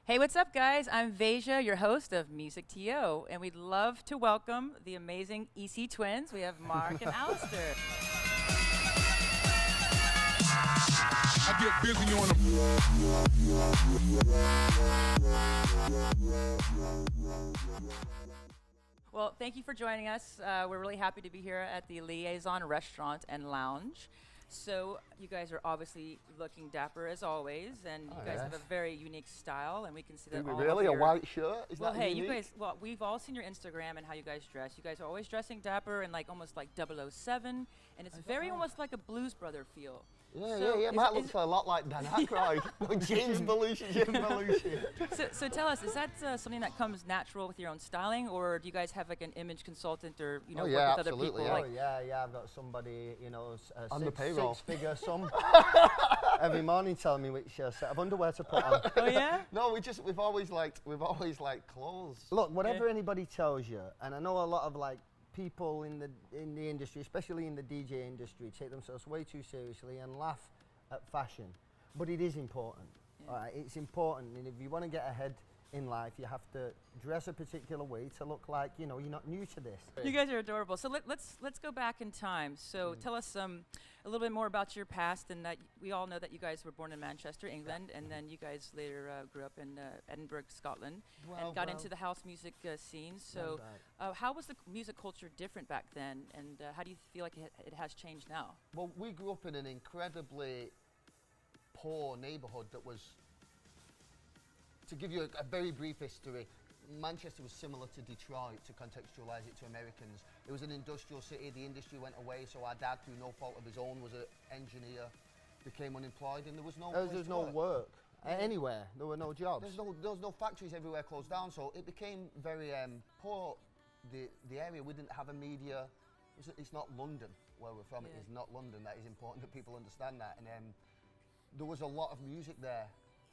Hey, what's up, guys? I'm Veja, your host of Music TO, and we'd love to welcome the amazing EC twins. We have Mark and Alistair. I get busy on them. Well, thank you for joining us. We're really happy to be here at the Liaison Restaurant and Lounge. So, you guys are obviously looking dapper as always, and you guys have a very unique style, and we can see that Do we all really? A over your- white shirt? Is Well, that hey, unique? you guys. Well, we've all seen your Instagram and how you guys dress. You guys are always dressing dapper and like almost like 007, and it's very almost like a Blues Brother feel. Yeah, So yeah. is Matt it- looks is a lot like Dan Aykroyd. James Belushi, Jim Belushi. So tell us, is that something that comes natural with your own styling, or do you guys have like an image consultant, or Oh, work yeah, with other people? absolutely, yeah. Like, Yeah, I've got somebody, On the payroll. six-figure sum every morning telling me which set of underwear to put on. oh yeah. No, we've always liked clothes. Look, whatever anybody tells you, and I know a lot of like people in the industry, especially in the DJ industry, take themselves way too seriously and laugh at fashion, but it is important. Yeah. All right, it's important, and if you want to get ahead in life, you have to dress a particular way to look like you're not new to this. You guys are adorable. So let's go back in time. So tell us a little bit more about your past, and that we all know that you guys were born in Manchester, England, and then you guys later grew up in Edinburgh, Scotland, and got into the house music scene. So how was the music culture different back then, and how do you feel like it has changed now? Well, we grew up in an incredibly poor neighbourhood that was. To give you a very brief history, Manchester was similar to Detroit, to contextualise it to Americans. It was an industrial city, the industry went away, so our dad, through no fault of his own, was an engineer, became unemployed, and there was no place There's to no work. work anywhere. There were no jobs. There was no factories everywhere closed down, so it became very poor. The area, we didn't have a media. It's not London where we're from. Yeah. It is not London. That is important that people understand that. And there was a lot of music there.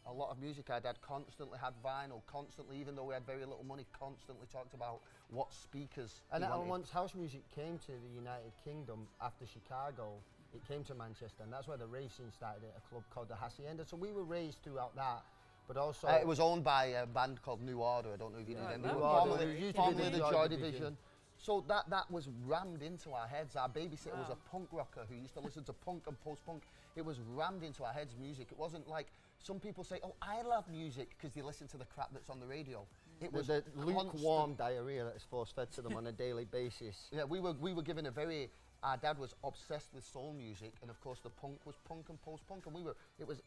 A lot of music. Our dad constantly had vinyl, constantly, even though we had very little money, constantly talked about what speakers And he wanted. once house music came to the United Kingdom after Chicago, it came to Manchester, and that's where the rave scene started at a club called the Hacienda. So we were raised throughout that, but also It was owned by a band called New Order. I don't know if you know Yeah, them. New They were Order, formerly- who used to be formerly the the Joy Joy Division. Division. So that was rammed into our heads. Our babysitter was a punk rocker who used to listen to punk and post-punk. It was rammed into our heads, music. It wasn't like some people say, oh, I love music because they listen to the crap that's on the radio. It was the constant. lukewarm diarrhea that's force-fed to them on a daily basis. Yeah, we were given a very. Our dad was obsessed with soul music, and of course the punk was punk and post-punk, and it was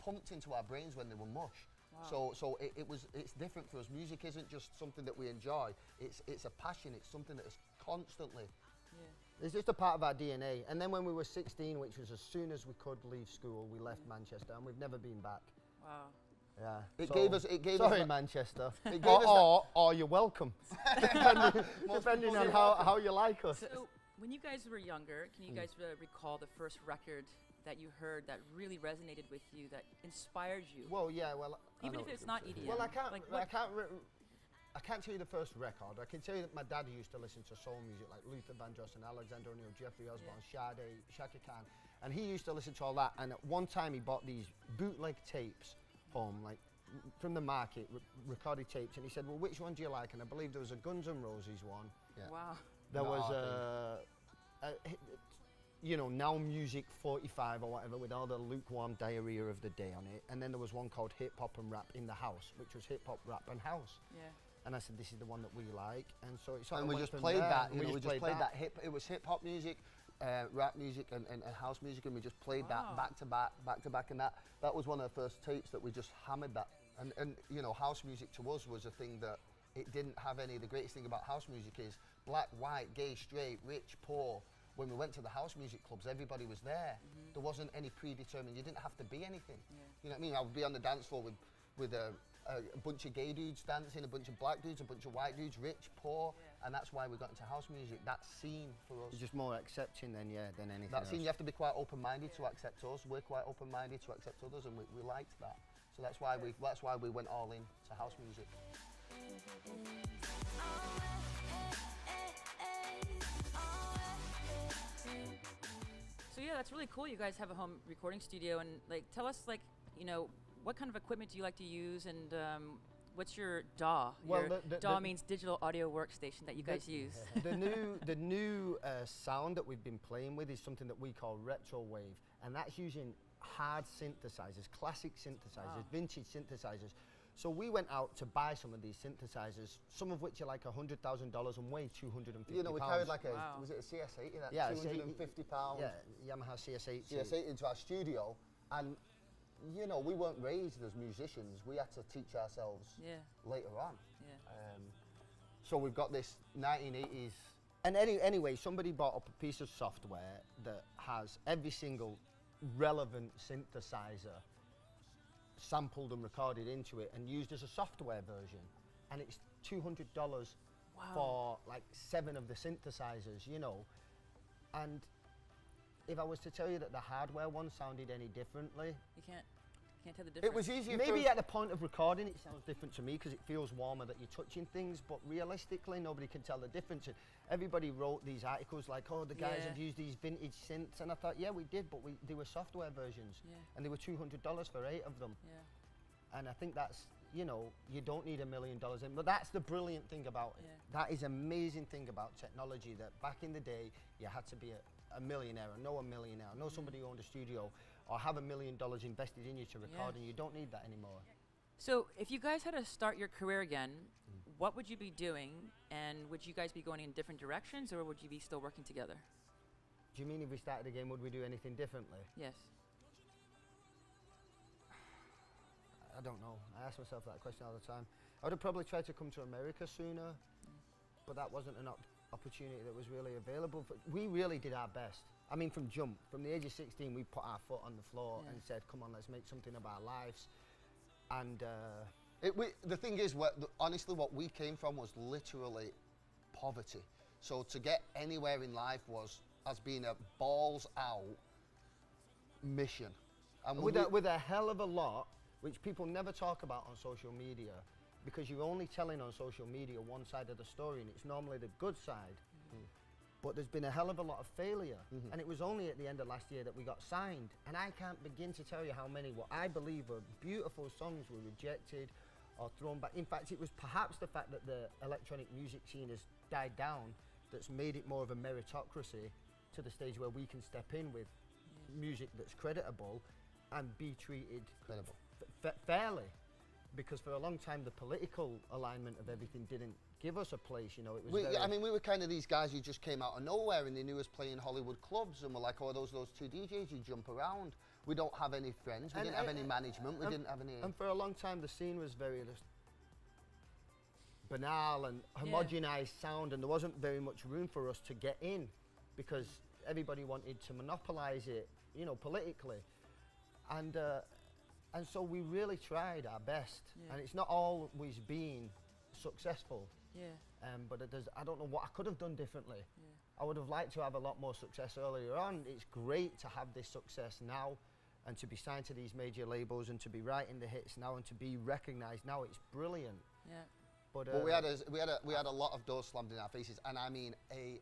pumped into our brains when they were mush. Wow. So it's different for us. Music isn't just something that we enjoy. It's a passion. It's something that is constantly. Yeah. It's just a part of our DNA. And then when we were 16, which was as soon as we could leave school, we left Manchester, and we've never been back. Wow. Yeah. It gave us. Sorry, that- Manchester. It gave us or you're welcome, depending people on say how you like us. So when you guys were younger, can you guys recall the first record that you heard that really resonated with you, that inspired you? Well, yeah. Well, I Even know if what it's you're not saying. EDM. Well, I can't. Like I can't tell you the first record. I can tell you that my dad used to listen to soul music like Luther Vandross and Alexander O'Neill, Jeffrey Osborne, Sade, Shaka Khan, and he used to listen to all that. And at one time, he bought these bootleg tapes home, like from the market, recorded tapes, and he said, "Well, which one do you like?" And I believe there was a Guns N' Roses one. Yeah. Wow. There No, was I Now Music 45 or whatever, with all the lukewarm diarrhea of the day on it. And then there was one called Hip Hop and Rap in the House, which was hip hop, rap, and house. Yeah. And I said, this is the one that we like. And so it sort And of we went just from played there, that. and We just played that. It was hip hop music, rap music, and house music, and we just played Wow. that back to back, and that was one of the first tapes that we just hammered that. And house music to us was a thing that it didn't have any. The greatest thing about house music is black, white, gay, straight, rich, poor. When we went to the house music clubs, everybody was there. There wasn't any predetermined. You didn't have to be anything. Yeah. You know what I mean? I would be on the dance floor with a bunch of gay dudes dancing, a bunch of black dudes, a bunch of white dudes, rich, poor, and that's why we got into house music. That scene for us. It's just more accepting than anything That scene, you else. have to be quite open-minded to accept us. We're quite open-minded to accept others, and we liked that. So that's why we went all in to house music. So yeah, that's really cool. You guys have a home recording studio, and like, tell us, like, what kind of equipment do you like to use, and what's your DAW? Well, Your the DAW means digital audio workstation that you guys use. the new sound that we've been playing with is something that we call retro wave, and that's using hard synthesizers, classic synthesizers, vintage synthesizers. So we went out to buy some of these synthesizers, some of which are like $100,000 and weigh 250 You know, we pounds. carried like a, Wow. was it a CS80? That Yeah, 250 pounds. Yeah, Yamaha CS80. CS80 into our studio, and you know, we weren't raised as musicians. We had to teach ourselves Yeah. later on. Yeah. So we've got this 1980s. And anyway, somebody bought up a piece of software that has every single relevant synthesizer sampled and recorded into it and used as a software version. And it's $200 for like 7 of the synthesizers, you know. And if I was to tell you that the hardware one sounded any differently, You can't tell the difference. It was easier maybe for at the point of recording it sounds different to me because it feels warmer that you're touching things, but realistically nobody can tell the difference. And everybody wrote these articles like, oh, the guys Yeah. have used these vintage synths, and I thought, yeah, we did, but they were software versions, Yeah. and they were $200 for 8 of them. Yeah. And I think that's, you know, you don't need $1 million in, but that's the brilliant thing about it. Yeah. That is amazing thing about technology, that back in the day you had to be a millionaire, or know a millionaire, or know somebody who owned a studio, or have $1 million invested in you to record, Yeah. and you don't need that anymore. So, if you guys had to start your career again, what would you be doing, and would you guys be going in different directions, or would you be still working together? Do you mean if we started again, would we do anything differently? Yes. I don't know. I ask myself that question all the time. I would have probably tried to come to America sooner, but that wasn't an opportunity that was really available. But we really did our best. I mean, from jump, from the age of 16, we put our foot on the floor Yeah. and said, come on, let's make something of our lives. And the thing is, honestly, what we came from was literally poverty. So to get anywhere in life has been a balls out mission. And with a hell of a lot, which people never talk about on social media, because you're only telling on social media one side of the story, and it's normally the good side. But there's been a hell of a lot of failure. And it was only at the end of last year that we got signed. And I can't begin to tell you how many what I believe were beautiful songs were rejected or thrown back. In fact, it was perhaps the fact that the electronic music scene has died down that's made it more of a meritocracy to the stage where we can step in with music that's creditable and be treated Credible. fairly. Because for a long time, the political alignment of everything didn't give us a place, you know. It was very I mean, we were kind of these guys who just came out of nowhere, and they knew us playing Hollywood clubs, and we're like, oh, those two DJs, you jump around. We don't have any friends, we didn't have any management, we didn't have any... And for a long time, the scene was very just banal and homogenized sound, and there wasn't very much room for us to get in because everybody wanted to monopolize it, you know, politically. And so we really tried our best, and it's not always been successful. Yeah. But I don't know what I could have done differently. I would have liked to have a lot more success earlier on. It's great to have this success now, and to be signed to these major labels, and to be writing the hits now, and to be recognised now. It's brilliant. Yeah. But we had a lot of doors slammed in our faces, and I mean a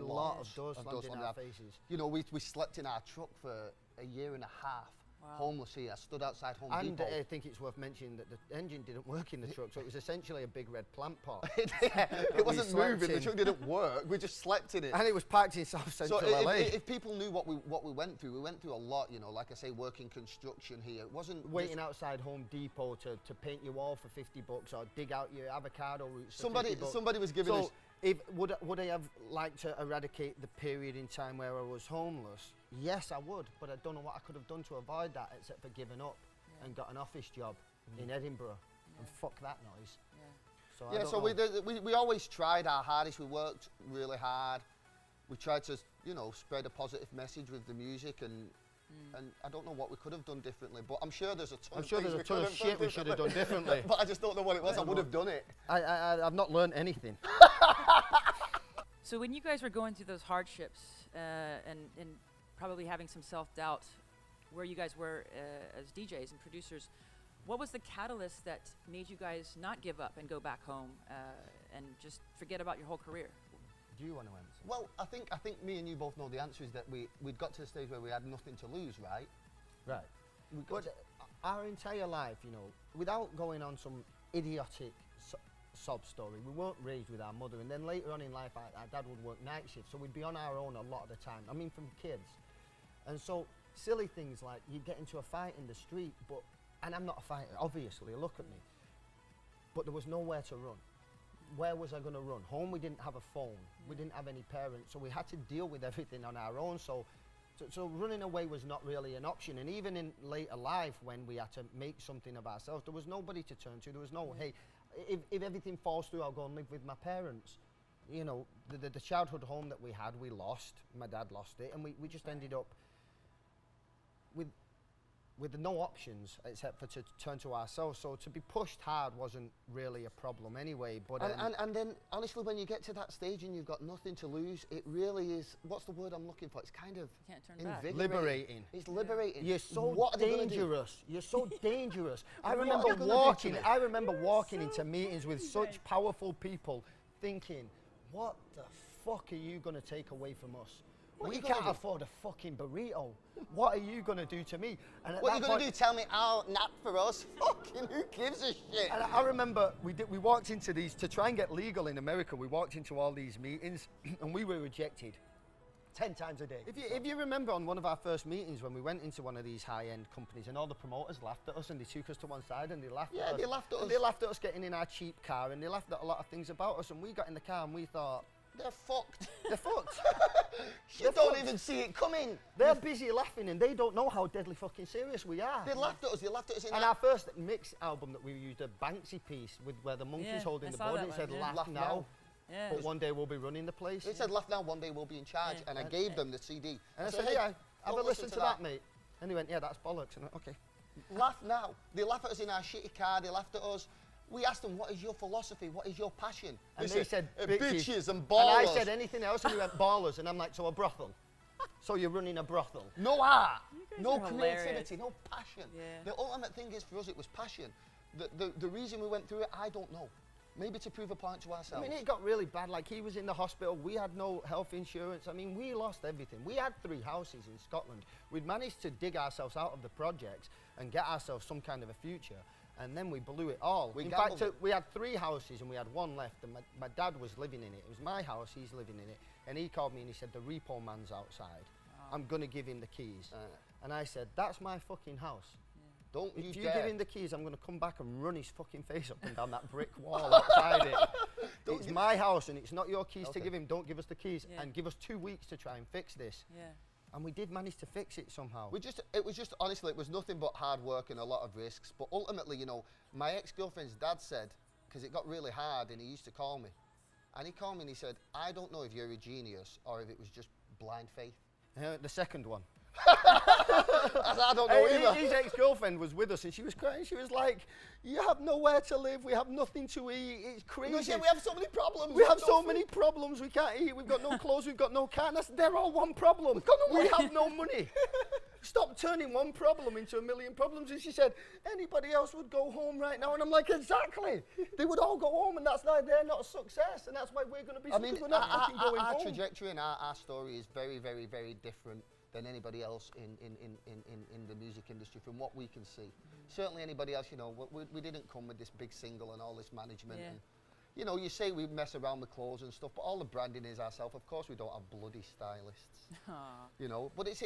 lot of doors slammed in our faces. You know, we slept in our truck for a year and a half. Wow. Homeless here. I stood outside Home And Depot. I think it's worth mentioning that the engine didn't work in the truck, so it was essentially a big red plant pot. It wasn't slept moving. The in. truck didn't work. We just slept in it. And it was parked in South So Central LA. if people knew what we went through, we went through a lot. You know, like I say, working construction here. It wasn't Waiting just outside Home Depot to paint your wall for $50, or dig out your avocado roots for somebody. $50. Somebody was giving us. Would I have liked to eradicate the period in time where I was homeless? Yes, I would, but I don't know what I could have done to avoid that except for giving up and got an office job in Edinburgh and fuck that noise. So I Yeah, don't so know. we always tried our hardest. We worked really hard. We tried to, you know, spread a positive message with the music, and I don't know what we could have done differently, but I'm sure there's a ton. I'm sure there's a ton of shit we should have done differently. But I just don't know what it was. I would have done it. I've not learned anything. So when you guys were going through those hardships and probably having some self-doubt where you guys were as DJs and producers, what was the catalyst that made you guys not give up and go back home and just forget about your whole career? Do you want to answer? Well, I think me and you both know the answer is that we'd got to the stage where we had nothing to lose, right? Right. We got But our entire life, you know, without going on some idiotic sob story, we weren't raised with our mother, and then later on in life, our dad would work night shifts, so we'd be on our own a lot of the time. I mean, from kids. And so silly things like you get into a fight in the street, and I'm not a fighter, obviously, look at me. But there was nowhere to run. Where was I going to run? Home, we didn't have a phone. We didn't have any parents, so we had to deal with everything on our own. So running away was not really an option. And even in later life, when we had to make something of ourselves, there was nobody to turn to. There was no, hey, if everything falls through, I'll go and live with my parents. You know, the childhood home that we had, we lost. My dad lost it, and we just ended up with no options except for to turn to ourselves. So to be pushed hard wasn't really a problem anyway. But and then honestly, when you get to that stage and you've got nothing to lose, it really is. What's the word I'm looking for? It's kind of Can't turn back. liberating. It's liberating. You're so What are they gonna do? dangerous. You're so dangerous. I What are remember they gonna do walking. to me? I remember walking into meetings with such powerful people, thinking, "What the fuck are you gonna take away from us? What We you gonna can't do? afford a fucking burrito. What are you gonna do to me?" And at What are that you going to point- do? Tell me, oh, not for us. Fucking who gives a shit? And I remember we walked into these, to try and get legal in America, we walked into all these meetings and we were rejected 10 times a day. If you remember on one of our first meetings when we went into one of these high-end companies and all the promoters laughed at us and they took us to one side and they laughed at us. they laughed at And us. they laughed at us getting in our cheap car and they laughed at a lot of things about us, and we got in the car and we thought, They're fucked. they're fucked. You don't even see it coming. They're busy laughing and they don't know how deadly fucking serious we are. They laughed at us. They laughed at us in And that. our first mix album that we used, a Banksy piece with where the monkey's Yeah, holding I the saw board, that it one, said yeah. laugh, Laugh now, now. Yeah. but one day we'll be running the place. They said, laugh now, one day we'll be in charge. Yeah. And I gave them the CD. And I said, hey, have don't a listen to that, mate. And he went, yeah, that's bollocks. And I went, okay. Laugh now. They laugh at us in our shitty car. They laughed at us. We asked them, what is your philosophy? What is your passion? And they said, bitches and And ballers. I said anything else, and he went, ballers. And I'm like, so a brothel. So you're running a brothel. No art, guys no are hilarious. creativity, no passion. Yeah. The ultimate thing is for us, it was passion. The reason we went through it, I don't know. Maybe to prove a point to I ourselves. mean, it got really bad. Like, he was in the hospital. We had no health insurance. I mean, we lost everything. We had 3 houses in Scotland. We'd managed to dig ourselves out of the projects and get ourselves some kind of a future. And then we blew it all. We in fact, gambled it. we had 3 houses and we had 1 left. And my dad was living in it. It was my house. He's living in it. And he called me and he said, the repo man's outside. I'm going to give him the keys. And I said, that's my fucking house. Don't If you you dare. give him the keys, I'm going to come back and run his fucking face up and down that brick wall outside it. It's my house and it's not your keys to Okay. give him. Don't give us the keys Yeah. and give us 2 weeks to try and fix this. Yeah. And we did manage to fix it somehow. It was just, honestly, it was nothing but hard work and a lot of risks. But ultimately, you know, my ex-girlfriend's dad said, because it got really hard and he used to call me. And he called me and he said, I don't know if you're a genius or if it was just blind faith. The second one. I don't know either. His ex-girlfriend was with us and she was crying. She was like, you have nowhere to live. We have nothing to eat. It's crazy. No, she said, we have so many problems. We have no so food." many problems. We can't eat. We've got no clothes. We've got no car. And they're all one problem. We have no money. Stop turning one problem into a million problems. And she said, anybody else would go home right now. And I'm like, exactly. They would all go home, and that's why they're not a success. And that's why we're going to be I mean, we're not fucking going our home. trajectory and our story is very, very, very different than anybody else in the music industry from what we can see. Certainly anybody else, you know, we didn't come with this big single and all this management. Yeah. And, you know, you say we mess around with clothes and stuff, but all the branding is ourselves. Of course, we don't have bloody stylists, Aw. you know. But it's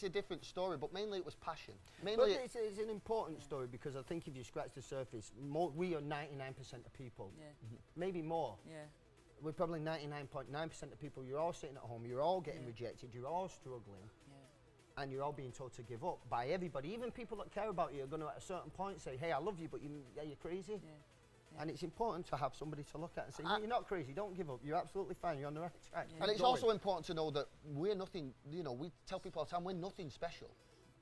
a different story. But mainly it was passion. But Mainly, it's an important story because I think if you scratch the surface, we are 99% of people, Yeah. maybe more. Yeah. We're probably 99.9% of people. You're all sitting at home. You're all getting Yeah. rejected. You're all struggling. Yeah. And you're all being told to give up by everybody. Even people that care about you are going to at a certain point say, hey, I love you, but are you crazy? Yeah. And it's important to have somebody to look at and say, no, I- you're not crazy, don't give up, you're absolutely fine, you're on the right track. Yeah. keep and it's going." also important to know that we're nothing. You know, we tell people all the time we're nothing special.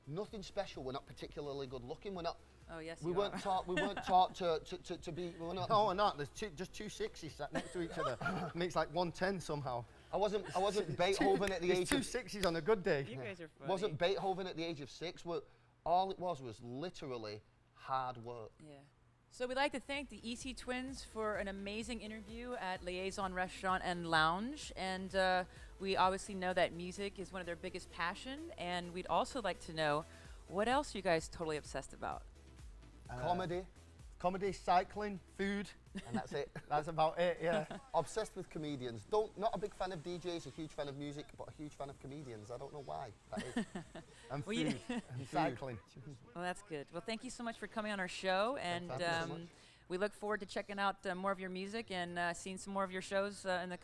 Nothing special. We're not particularly good looking. We're not. Oh yes. We you weren't are. taught. We weren't taught to be. We were not. No, we're not. There's just 2 6s sat next to each other. Makes like 110 somehow. I wasn't Beethoven at the age There's 2 of. 6s on a good day. You guys are funny. Wasn't Beethoven at the age of 6. All it was literally hard work. Yeah. So we'd like to thank the EC Twins for an amazing interview at Liaison Restaurant and Lounge. And we obviously know that music is one of their biggest passion. And we'd also like to know, What else are you guys totally obsessed about? Comedy, cycling, food. And that's it. That's about it, yeah. Obsessed with comedians. Not a big fan of DJs, a huge fan of music, but a huge fan of comedians. I don't know why. That is. And Well, you- food, and cycling. Well, that's good. Well, thank you so much for coming on our show, and Thank you so much. we look forward to checking out more of your music and seeing some more of your shows in the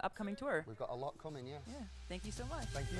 upcoming tour. We've got a lot coming, yes. Yeah, thank you so much. Thank you.